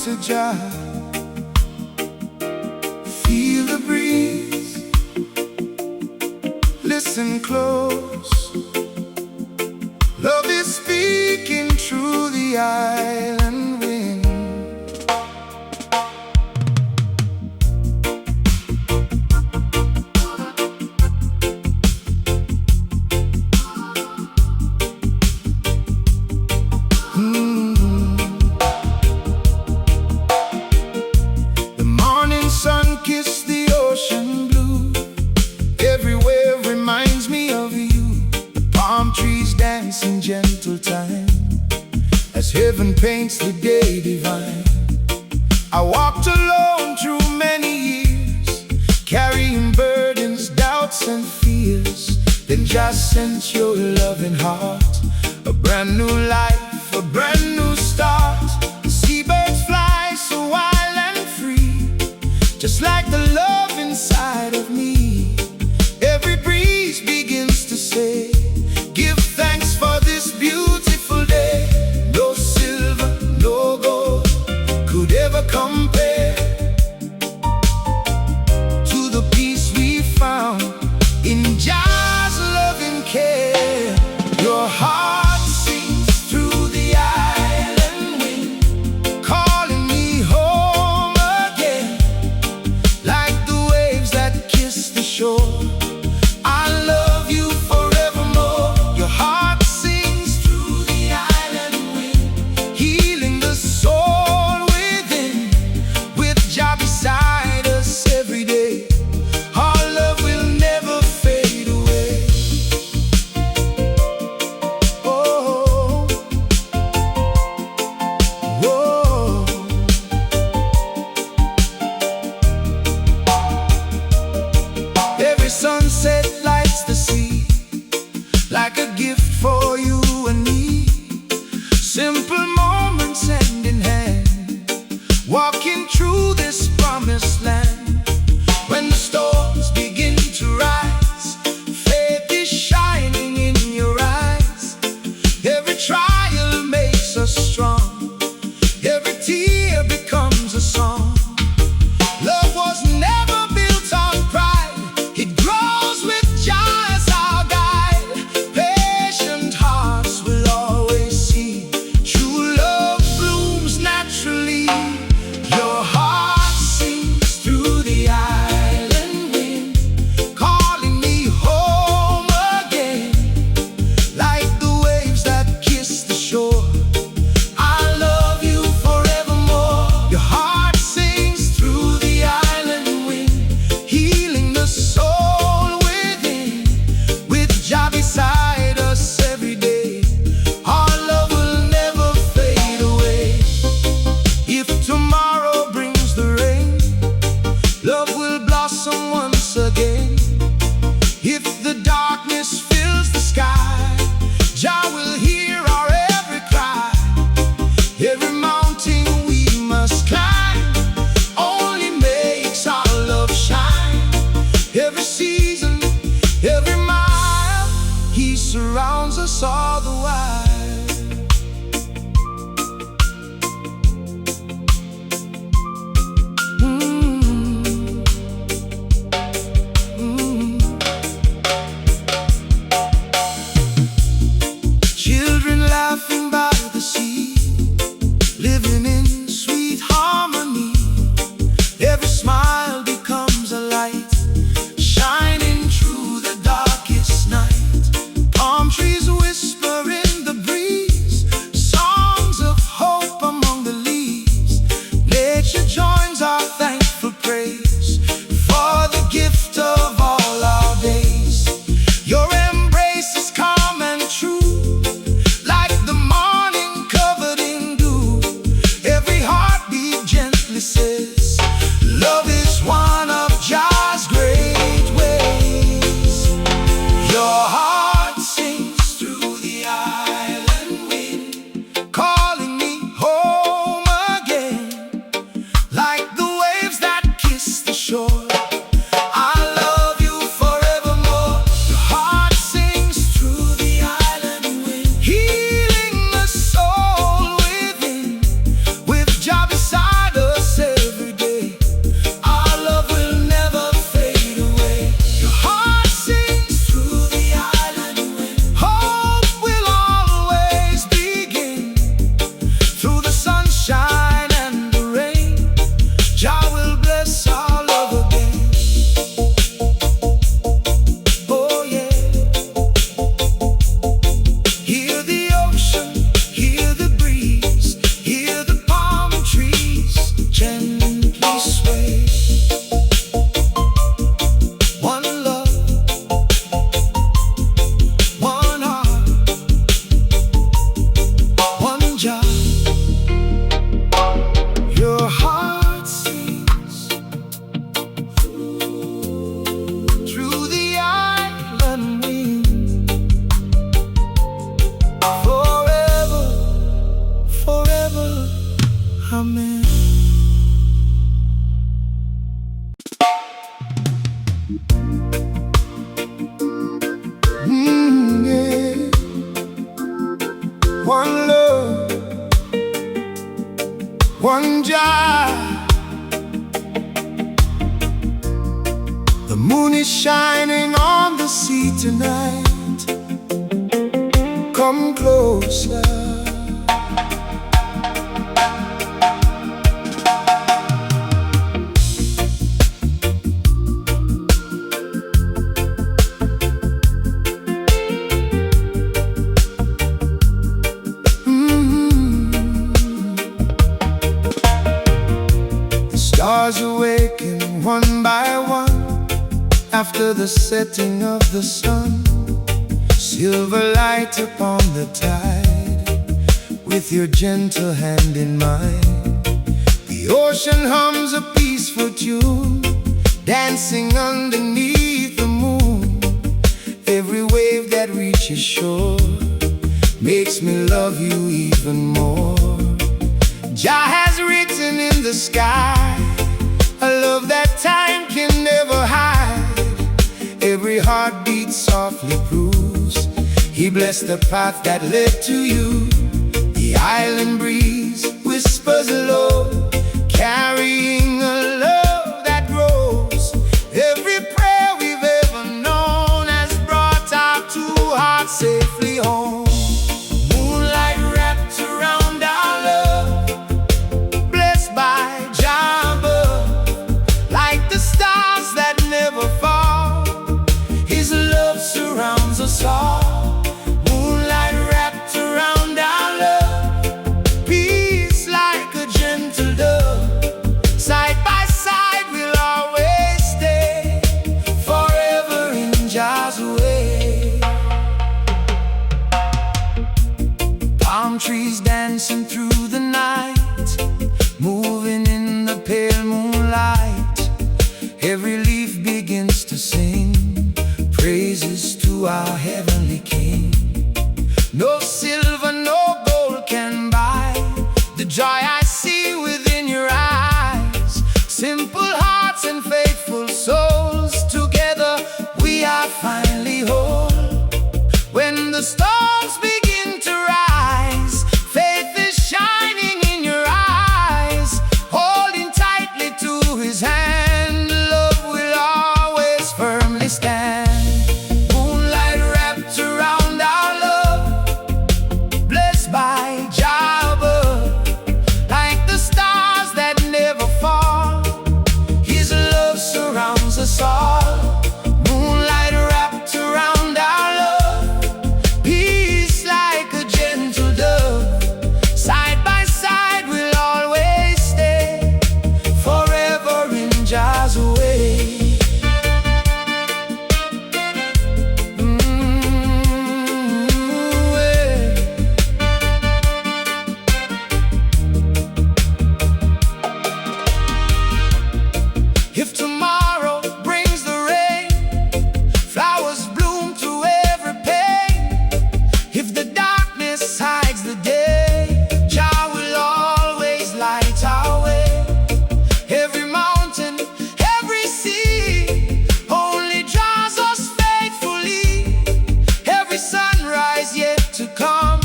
to Jah. Feel the breeze, listen close. Love is speaking through the island wind. The morning sun kissed the ocean blue. Everywhere reminds me of you. The palm trees dance in gentle time as heaven paints the day divine. I walked alone through many years, carrying burdens, doubts and fears. Then just sent your loving heart, a brand new life, a brand new start. The seabirds fly so wild and free, just like the love inside of me. Every breeze begins to say, give thanks for this beautiful day. No silver, no gold could ever compare to the peace we found in Jah's loving care. Your heart sings through the island wind, calling me home again, like the waves that kiss the shore. I love you forevermore. Your heart sings through the island wind, healing the soul within, with Jah beside us every day. Our love will never fade away. Oh, whoa. Every sunset lights the sea, like a gift for you and me. Simple moments hand in hand, walking through this promised land. When the storms begin to rise, faith is shining in your eyes. Every trial makes us strong, every tear becomes a song. Love was never built on pride, it grows with Jah as our guide. Patient hearts will always see, true love blooms naturally. Your heart sings through the island wind, calling me home again, like the waves that kiss the shore. I love you forevermore. Your heart sings through the island wind, healing the soul within, with Jah beside us every day. Our love will never fade away. If tomorrow brings the rain, love will blossom once again. If the darkness fills the sky, Jah will hear our every cry. Every mountain we must climb only makes our love shine. Every season, every mile, He surrounds us all the while. Mm. Mm. one jar. The moon is shining on the sea tonight. Come closer. Stars awaken one by one after the setting of the sun. Silver light upon the tide, with your gentle hand in mine. The ocean hums a peaceful tune, dancing underneath the moon. Every wave that reaches shore makes me love you even more. Jah has written in the sky a love that time can never hide. Every heartbeat softly proves He blessed the path that led to you. The island breeze whispers low, carrying a love that grows. Every prayer we've ever known has brought our two hearts safely home. Moonlight wrapped around our love, blessed by Jah above. Like the stars that never fall, His love surrounds us all. Moonlight wrapped around our love, peace like a gentle dove. Side by side we'll always stay, forever in Jah's way. Palm trees dancing through the night, moving in the pale moonlight. Every leaf begins to sing praises to our heavenly King. No silver, no gold can buy the joy I see within your eyes. Simple hearts and faithful souls, together we are finally whole. When the storms begin to rise, faith is shining in your eyes. Holding tightly to His hand, love will always firmly stand. Moonlight wrapped around our love, blessed by Jah above. Like the stars that never fall, His love surrounds us all. Moonlight wrapped around our love, peace like a gentle dove. Side by side we'll always stay, forever in Jah's way. If tomorrow brings the rain, flowers bloom through every pain. If the darkness hides the day, Jah will always light our way. Every mountain, every sea, only draws us faithfully. Every sunrise yet to come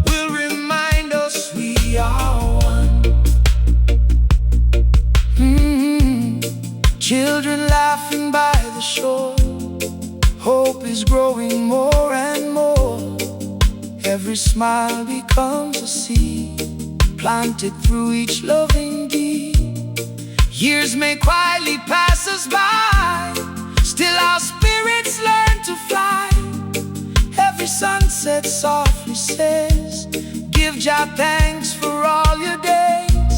will remind us we are one. Children laughing by the shore, hope is growing more and more. Every smile becomes a seed, planted through each loving deed. Years may quietly pass us by, still our spirits learn to fly. Every sunset softly says, give Jah thanks for all your days.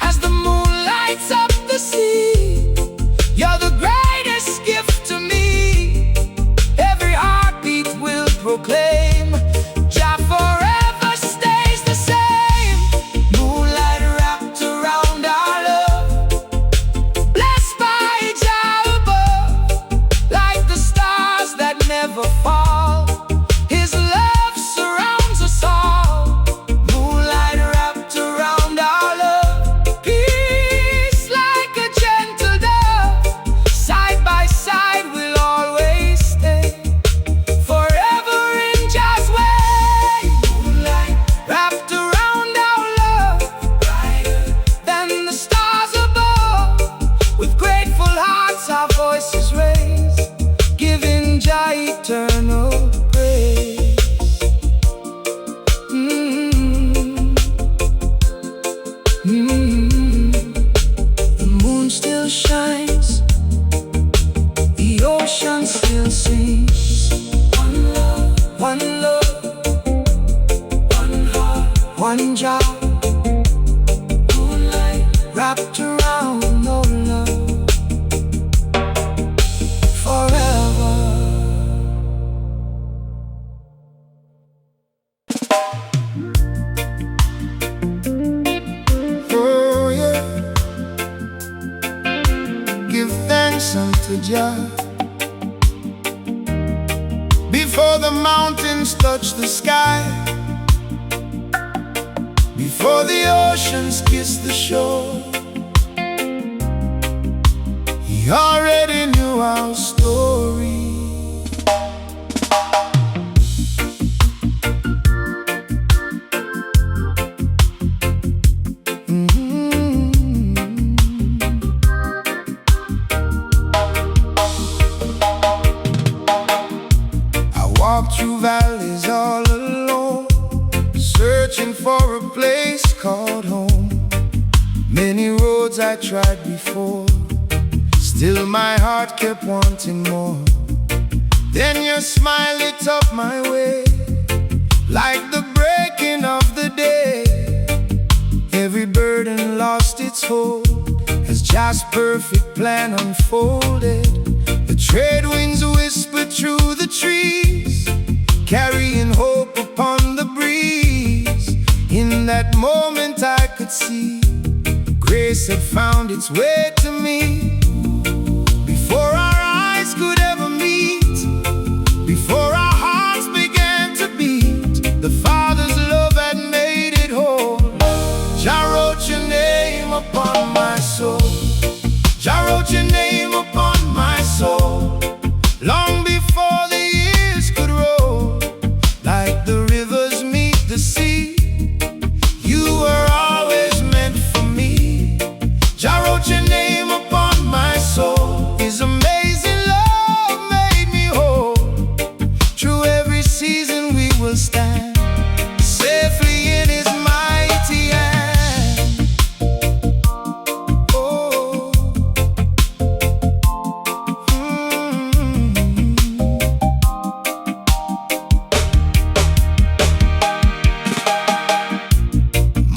As the moon lights up the sea, you're the greatest gift to me. Every heartbeat will proclaim, Jah forever stays the same. Moonlight wrapped around our love, blessed by Jah above. Like the stars that never fall, His love surrounds us all. Moonlight wrapped around our ocean still sings. One love, one love, one heart, one job. Moonlight wrapped around no love forever. Oh yeah, give thanks unto Jah before the mountains touch the sky, before the oceans kiss the shore. He already knew our story. Walk through valleys all alone, searching for a place called home. Many roads I tried before, still my heart kept wanting more. Then your smile lit up my way, like the breaking of the day. Every burden lost its hold as Jah's perfect plan unfolded. The trade winds whispered through the trees, carrying hope upon the breeze. In that moment I could see grace had found its way to me. Before our eyes could ever meet, before our hearts began to beat, the Father's love had made it whole. Jah wrote your name upon my soul. Jah wrote your name upon my soul. Long before the years could roll, like the rivers meet the sea, you were always meant for me. Jah wrote your name upon my soul. His amazing love made me whole. Through every season we will stand safely in His mighty hand. Oh.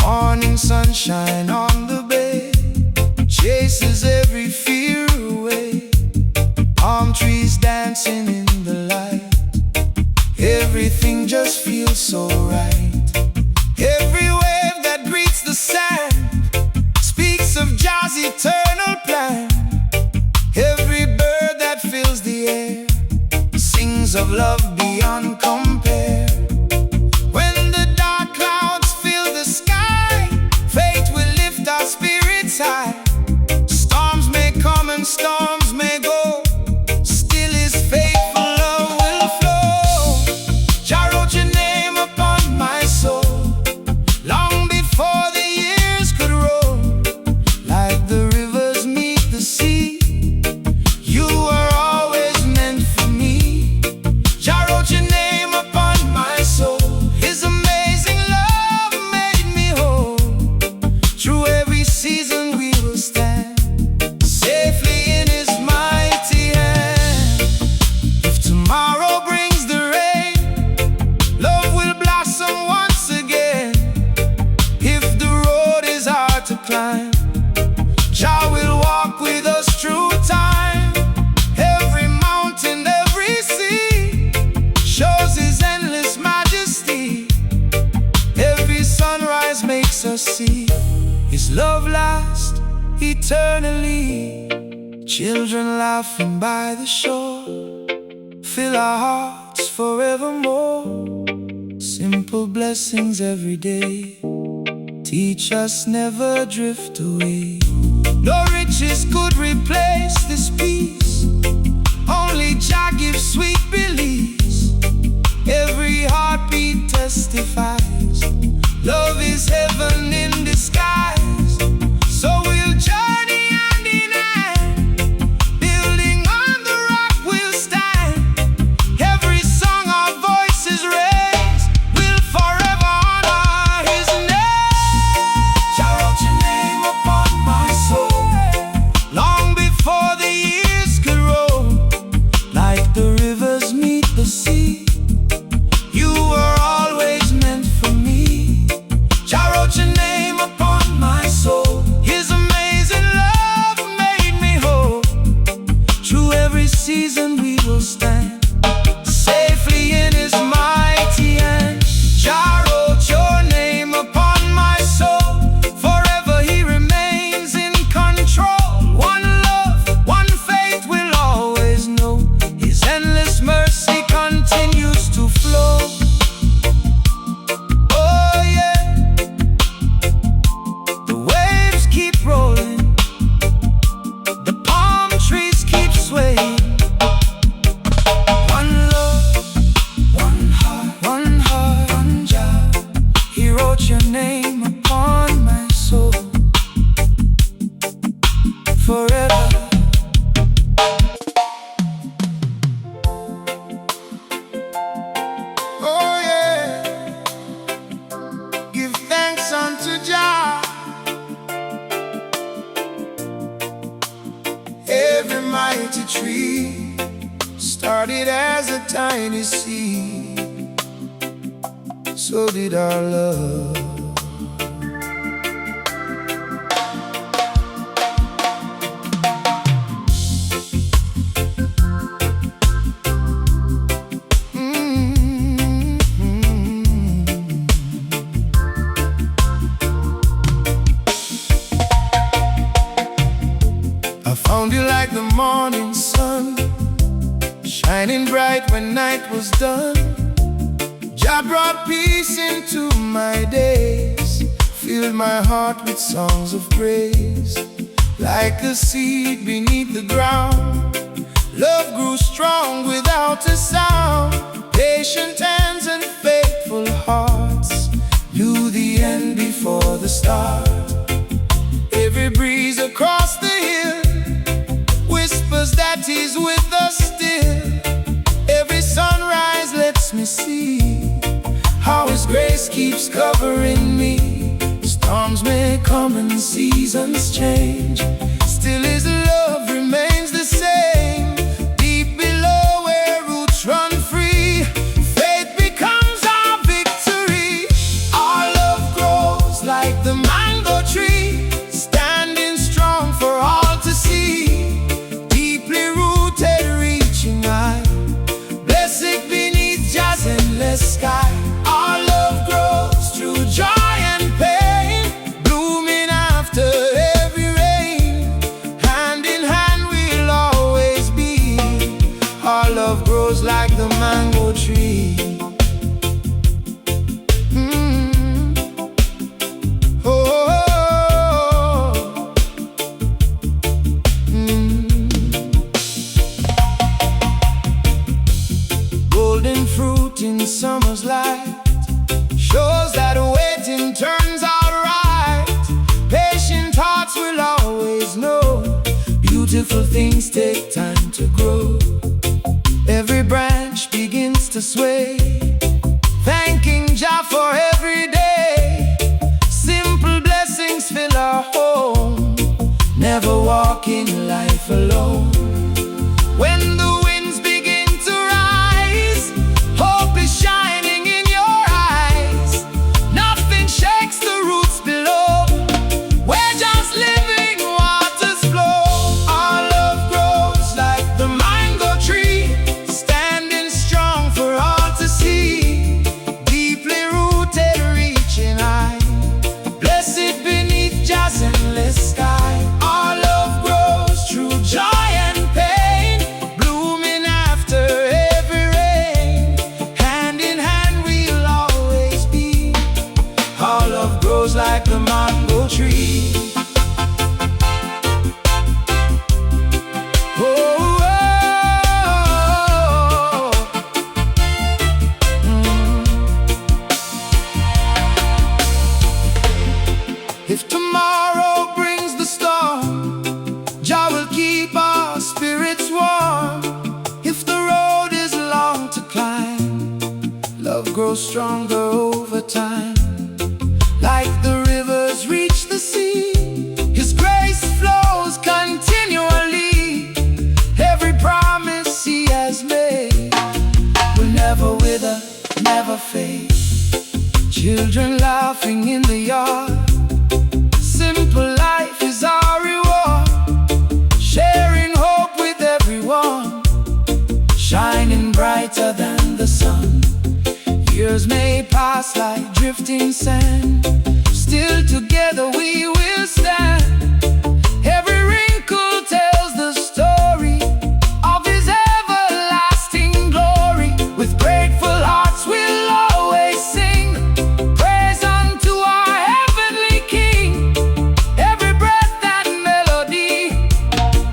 Morning sunshine on the bay chases every fear away. Palm trees dancing in the light, everything just feels so right. Every wave that greets the sand speaks of Jah's eternal plan. Every bird that fills the air sings of love beyond compare. When the dark clouds fill the sky, faith will lift our spirits high. Storms may come and storms may go, still His faithful love will flow. Jah wrote your name upon my soul, long before the years could roll. Like the rivers meet the sea, you were always meant for me. Jah wrote your name upon my soul. His amazing love made me whole. Through every season we will stand safely in His mighty hand. If tomorrow brings the rain, love will blossom once again. If the road is hard to climb, Jah will walk with us through time. Every mountain, every sea shows His endless majesty. Every sunrise makes us see His love lasts eternally. Children laughing by the shore fill our hearts forevermore. Simple blessings every day teach us never drift away. No riches could replace this peace, only Jah gives sweet beliefs. Every heartbeat testifies love is heaven in disguise. So we'll journey hand in hand, building on the rock we'll stand. Every song our voices raise will forever honor His name. Jah wrote your name upon my soul, long before the years season we will stand safely in His mighty hand. Jah wrote your name upon my soul, forever He remains in control. One love, one faith we'll always know, His endless mercy continues to flow. Oh yeah, the waves keep rolling, the palm trees keep swaying. One love, one heart, one Jah. He wrote your name upon my soul, forever. Oh yeah, give thanks unto Jah. Every mighty tree started as a tiny seed, so did our love. I found you like the morning sun, shining bright when night was done. Jah brought peace into my days, filled my heart with songs of praise. Like a seed beneath the ground, love grew strong without a sound. Patient hands and faithful hearts knew the end before the start. Every breeze across the hill whispers that He's with us still. Every sunrise lets me see how His grace keeps covering me. Storms may come and seasons change, still His love remains the same. Deep below where roots run free, faith becomes our victory. Our love grows like the mango tree, standing strong for all to see. Deeply rooted, reaching high, blessed beneath Jah's endless sky. Our love grows through joy and pain, blooming after every rain. Hand in hand we'll always be. Our love grows like the mango tree. Oh, golden fruit in summer's light shows that waiting turns out right. Patient hearts will always know beautiful things take time to grow. Every branch begins to sway, thanking Jah for every day. Simple blessings fill our home, never walking life alone. When the winds begin to rise, hope is shining in your eyes. Nothing shakes the roots below, where just living waters flow. Our love grows like the mango tree, standing strong for all to see. Deeply rooted, reaching high, blessed beneath Jah's endless sky. Our love grows through joy and pain, blooming after every rain. Hand in hand we'll always be. Our love grows like the mango tree. Oh, oh, If tomorrow brings the storm, Jah will keep our spirits warm. If the road is long to climb, love grows stronger over time. Like the rivers reach the sea, His grace flows continually. Every promise He has made will never wither, never fade. Children laughing in the yard, simple life is our reward. Sharing hope with everyone, shining brighter than the sun. Years may pass like drifting sand, still together we will stand. Every wrinkle tells the story of His everlasting glory. With grateful hearts we'll always sing praise unto our heavenly King. Every breath and melody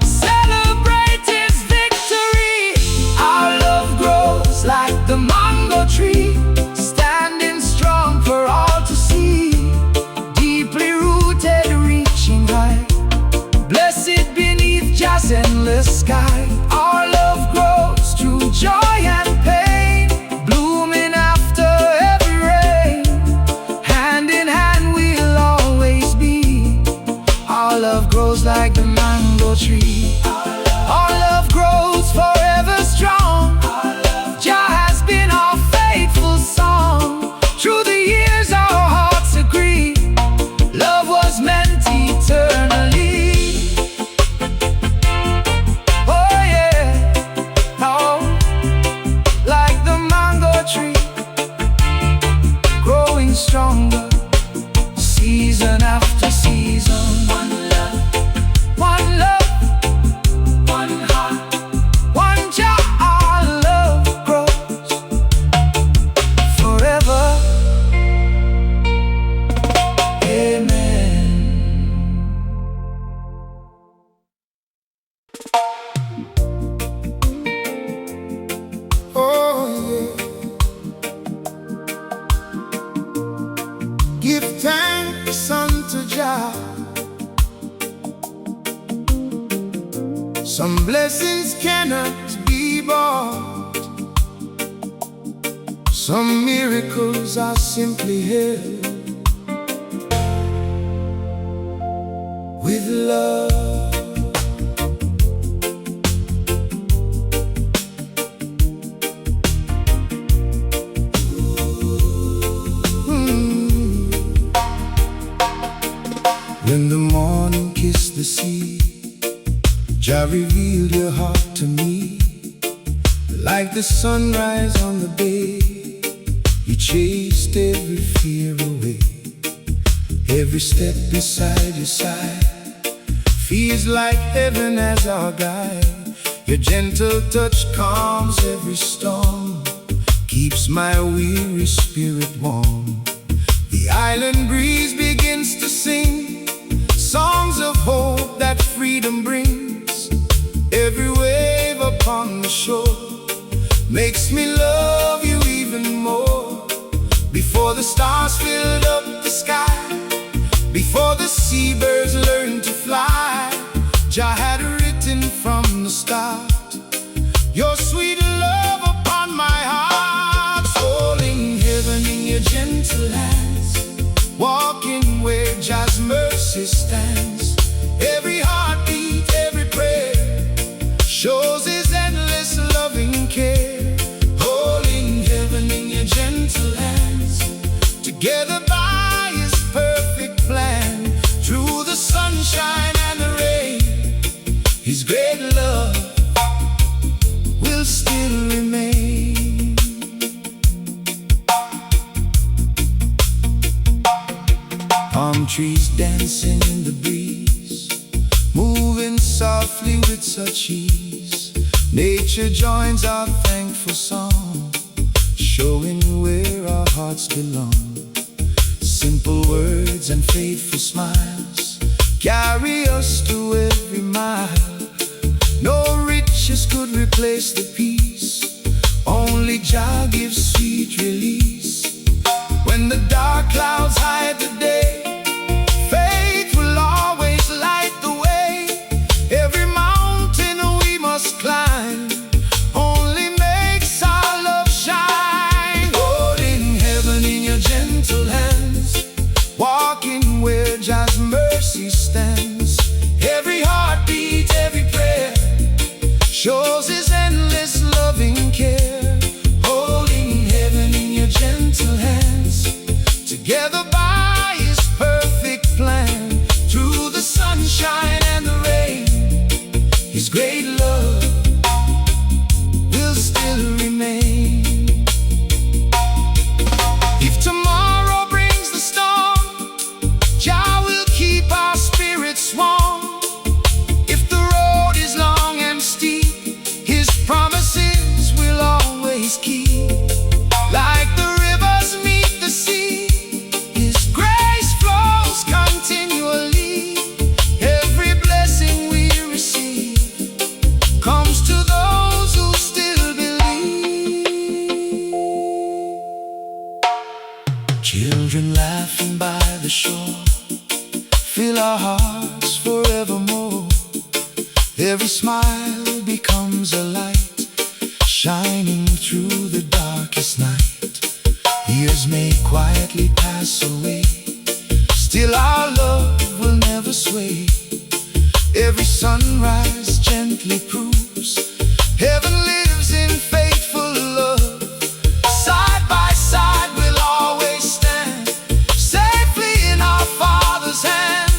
celebrate His victory. Our love grows like the mango tree, standing strong for all to see. Deeply rooted, reaching high, blessed beneath Jah's endless sky. Our love grows through joy and pain, blooming after every rain. Hand in hand we'll always be. Our love grows like the mango tree. Our love grows forever strong. Jah has been our faithful song. Through the years our hearts agree, love was meant eternally. Oh yeah, oh, like the mango tree, growing stronger season after season. One love, one heart, one Jah. Our love grows forever. Amen. Oh yeah. Give thanks unto Jah. Some blessings cannot be bought. Some miracles are simply held with love. When the morning kissed the sea, Jah revealed your heart to me. Like the sunrise on the bay, you chased every fear away. Every step beside your side feels like heaven as our guide. Your gentle touch calms every storm, keeps my weary spirit warm. The island breeze begins to sing songs of hope that freedom brings. Every wave upon the shore makes me love you even more. Before the stars filled up the sky, before the seabirds learned to fly, Jah had written from the start your sweet love upon my heart. Holding heaven in your gentle hands, walking where Jah's mercy stands. Every heartbeat, every prayer shows His endless loving care. Holding heaven in your gentle hands, together by His perfect plan. Through the sunshine and the rain, His great love will still remain. Palm trees dancing in the breeze, moving softly with such ease. Nature joins our thankful song, showing where our hearts belong. Simple words and faithful smiles carry us through every mile. No riches could replace the peace, only Jah gives sweet release. When the dark clouds hide the day, faith will always light the way. Every mountain we must climb only makes our love shine. Holding heaven in your gentle hands, walking where Jah's mercy stands. Every heartbeat, every prayer shows His endless loving care. Holding smile becomes a light, shining through the darkest night. Years may quietly pass away, still our love will never sway. Every sunrise gently proves heaven lives in faithful love. Side by side we'll always stand, safely in our Father's hand.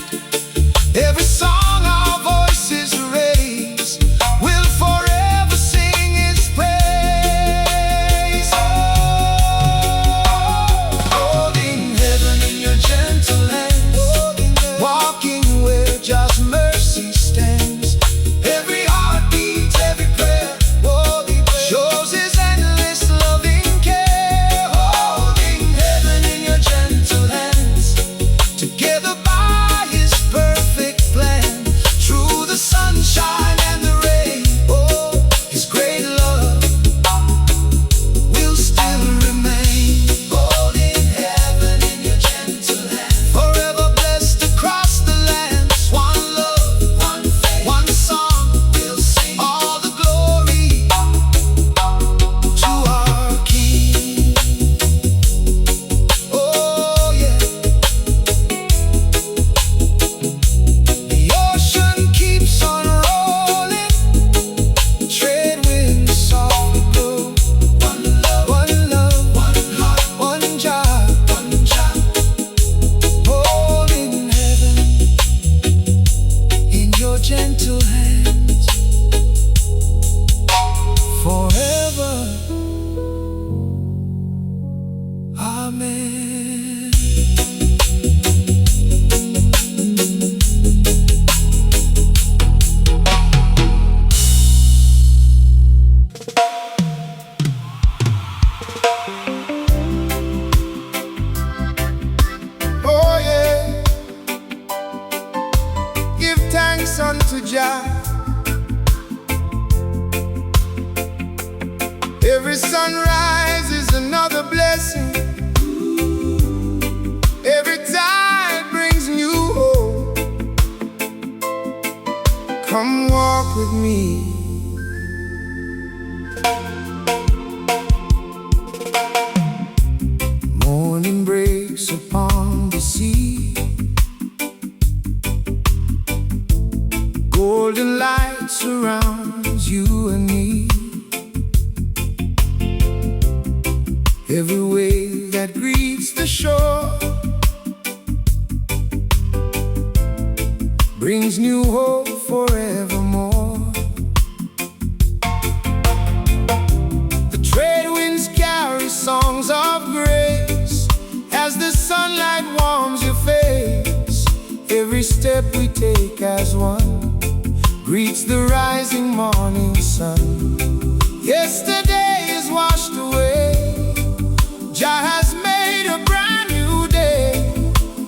Every song our voices raise will forever sing His praise. Holding heaven in your gentle hands, walking where just mercy stands. Every heartbeat, every prayer shows His endless loving care. Holding heaven in your gentle hands, together by His perfect plan. Through the sunshine and the rain, His great love will still remain. Holding heaven in your gentle hands, forever blessed across the lands. One love, one faith, one song we'll sing. All the glory to our King. Oh yeah. The ocean keeps on rolling, trade winds softly blow. One love, one love, one heart, one job, one job. Holding heaven in your gentle hands, forever. Amen. Oh yeah. Give thanks unto Jah. Every sunrise is another blessing. Every tide brings new hope. Come walk with me. Morning breaks upon the sea, golden light surrounds you and me. Every wave that greets the shore brings new hope forevermore. The trade winds carry songs of grace as the sunlight warms your face. Every step we take as one greets the rising morning sun. Yesterday is washed away, Jah has made a brand new day.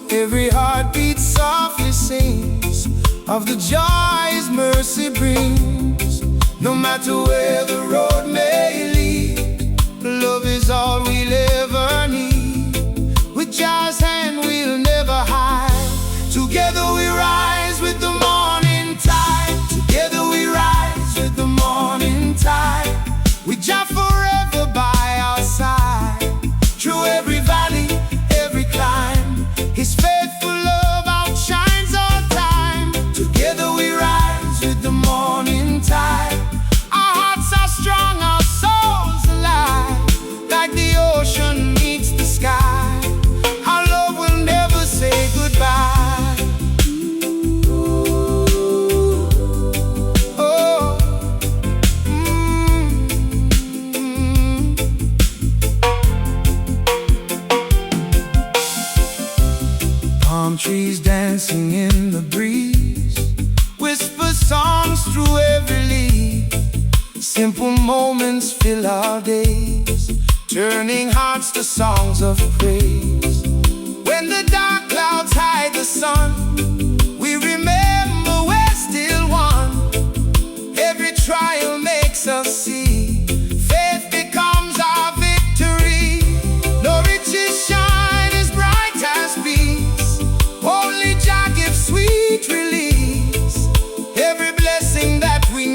Every heartbeat softly sings of the joy His mercy brings. No matter where the road may lead, love is all we'll ever need. With Jah's hand we'll never hide. Together we rise with the morning tide. Together we rise with the morning tide. With Jah forever by our side. Through every valley, every climb, His faithful love outshines all time. Together we rise with the morning tide. Our hearts are strong, our souls alive. Like the ocean meets the sky, our love will never say goodbye. Oh, palm trees dancing in the breeze, whisper songs through every leaf. Simple moments fill our days, turning hearts to songs of praise. When the dark clouds hide the sun, we remember we're still one. Every trial makes us see faith becomes our victory. No riches shine as bright as peace, only Jah gives sweet release. Every blessing that we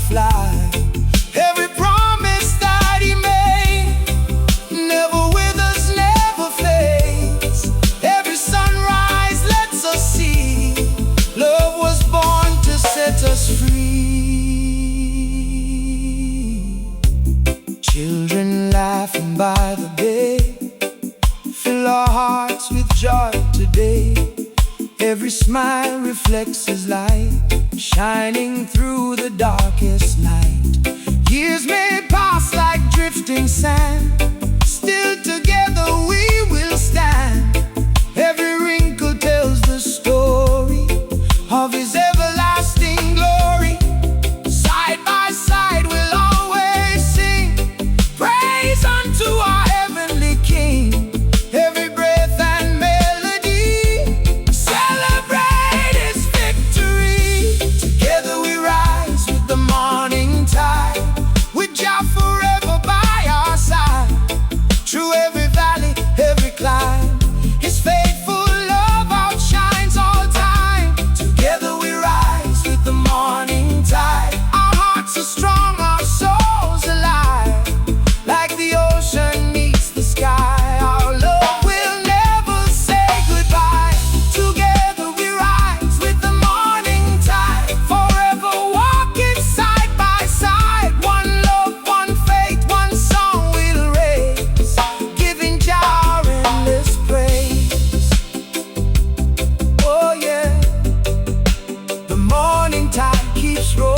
fly. Every promise that he made never withers, never fades. Every sunrise lets us see love was born to set us free. Children laughing by the bay fill our hearts with joy today. Every smile reflects his light, shining through the darkest night. Years may pass like drifting sand, still together we will stand. Every wrinkle tells the story of his everlasting glory. Side by side we'll always sing praise unto our heavenly King. Every breath and melody celebrate his victory. Together we rise with the morning tide, with Jah forever by our side. Through every valley, every climb, his faithful love outshines all time. Together we rise with the morning tide. Our hearts are strong, our souls alive. Like the ocean meets the sky, our love will never say goodbye. Together we rise with the morning tide, forever walking side by side. One love, one faith, one song we'll raise, giving Jah endless praise. Oh yeah, the morning tide keeps rolling.